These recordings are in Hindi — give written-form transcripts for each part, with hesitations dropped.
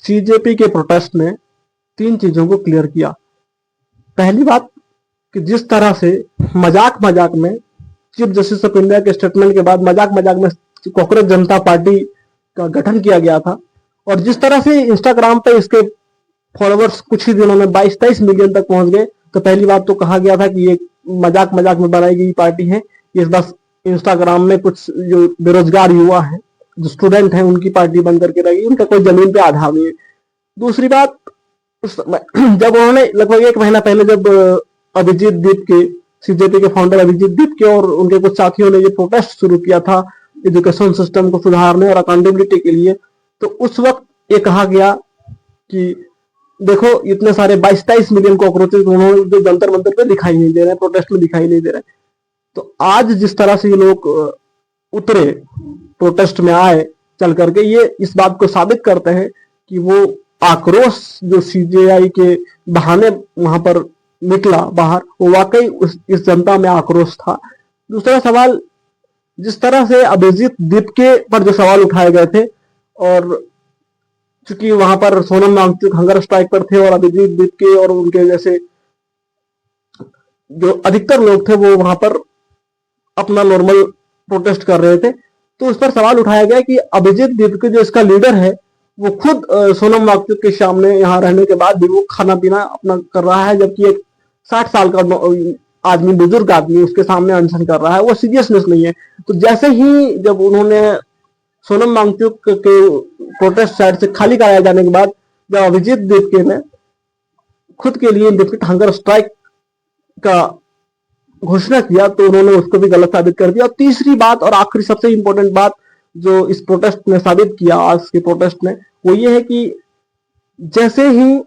सीजेपी के प्रोटेस्ट ने तीन चीजों को क्लियर किया। पहली बात कि जिस तरह से मजाक मजाक में चीफ जस्टिस ऑफ इंडिया के स्टेटमेंट के बाद मजाक मजाक में कांग्रेस जनता पार्टी का गठन किया गया था, और जिस तरह से इंस्टाग्राम पे इसके फॉलोअर्स कुछ ही दिनों में 22-23 मिलियन तक पहुंच गए, तो पहली बात तो कहा गया था कि ये मजाक मजाक में बनाई गई पार्टी है, ये बस इंस्टाग्राम में कुछ जो बेरोजगार युवा हैं, जो स्टूडेंट हैं, उनकी पार्टी बन करके रहेगी, उनका कोई जमीन पे आधार नहीं है। दूसरी बात, जब उन्होंने लगभग 1 महीना पहले जब अभिजीत दीप के, सीजेपी के फाउंडर अभिजीत दीप के और उनके कुछ साथियों ने ये प्रोटेस्ट शुरू किया था एजुकेशन सिस्टम को सुधारने और अकाउंटेबिलिटी के लिए, तो उस वक्त ये कहा गया कि देखो इतने सारे 22-23 मिलियन कॉकरोचेस उन्होंने जो जंतर मंतर पे दिखाई नहीं दे रहे, प्रोटेस्ट में दिखाई नहीं दे रहे। तो आज जिस तरह से ये लोग उतरे, प्रोटेस्ट में आए चल करके, ये इस बात को साबित करते हैं कि वो आक्रोश जो सीजेआई के बहाने वहां पर निकला बाहर, वो वाकई इस जनता में आक्रोश था। दूसरा सवाल, जिस तरह से अभिजीत दीप के पर जो सवाल उठाए गए थे, और चूंकि वहां पर सोनम वांगचुक हंगर स्ट्राइक पर थे और अभिजीत दीप के और उनके जैसे जो अधिकतर लोग थे वो वहां पर अपना नॉर्मल प्रोटेस्ट कर रहे थे, तो उस पर सवाल उठाया गया कि अभिजीत दीप के जो इसका लीडर है, वो खुद सोनम वांगचुक के सामने यहाँ रहने के बाद भी वो खाना पीना अपना कर रहा है, जबकि एक 60 साल का आदमी, बुजुर्ग आदमी उसके सामने अनशन कर रहा है, वो सीरियसनेस नहीं है। तो जैसे ही जब उन्होंने सोनम वांगचुक के प्रोटेस्ट साइड से खाली कराए जाने के बाद जब अभिजीत दीप के ने खुद के लिए इंडेफिनिट हंगर स्ट्राइक का घोषणा किया, तो उन्होंने उसको भी गलत साबित कर दिया। और तीसरी बात और आखिरी सबसे इंपॉर्टेंट बात जो इस प्रोटेस्ट ने साबित किया, आज के प्रोटेस्ट ने, वो ये है कि जैसे ही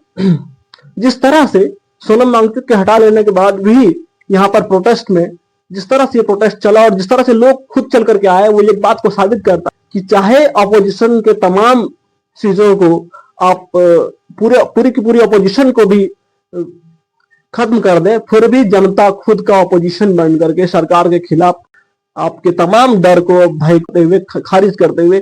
जिस तरह से सोनम वांगचुक के हटा लेने के बाद भी यहाँ पर प्रोटेस्ट में जिस तरह से ये प्रोटेस्ट चला और जिस तरह से लोग खुद चल करके आए, वो एक बात को साबित करता है कि चाहे अपोजिशन के तमाम चीजों को आप पूरी की पूरी अपोजिशन को भी खत्म कर दे, फिर भी जनता खुद का अपोजिशन बन करके सरकार के खिलाफ आपके तमाम डर को भय करते हुए, खारिज करते हुए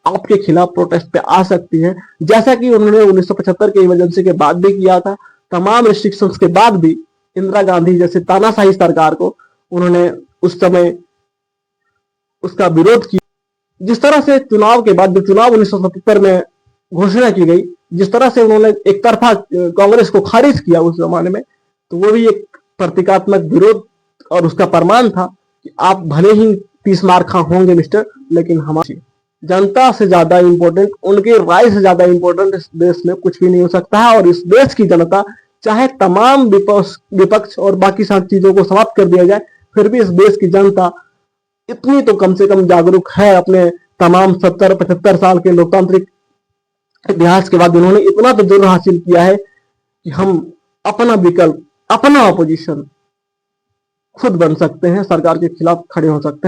आपके खिलाफ प्रोटेस्ट पे आ सकती है, जैसा कि उन्होंने 1975 के इमरजेंसी के बाद भी किया था। तमाम रिस्ट्रिक्शंस के बाद भी इंदिरा गांधी जैसे तानाशाही सरकार को उन्होंने उस समय उसका विरोध किया। जिस तरह से चुनाव के बाद, जो चुनाव 1977 में घोषणा की गई, जिस तरह से उन्होंने एक तरफा कांग्रेस को खारिज किया उस जमाने में, तो वो भी एक प्रतीकात्मक विरोध और उसका प्रमाण था कि आप भले ही 30 मार खा होंगे मिस्टर, लेकिन हमारी जनता से ज्यादा इंपॉर्टेंट, उनके राय से ज्यादा इंपॉर्टेंट इस देश में कुछ भी नहीं हो सकता है। और इस देश की जनता, चाहे तमाम विपक्ष और बाकी सारी चीजों को समाप्त कर दिया जाए, फिर भी इस देश की जनता इतनी तो कम से कम जागरूक है अपने तमाम 70-75 साल के लोकतांत्रिक इतिहास के बाद। उन्होंने इतना तो जरूर हासिल किया है कि हम अपना विकल्प, अपना अपोजिशन खुद बन सकते हैं, सरकार के खिलाफ खड़े हो सकते हैं।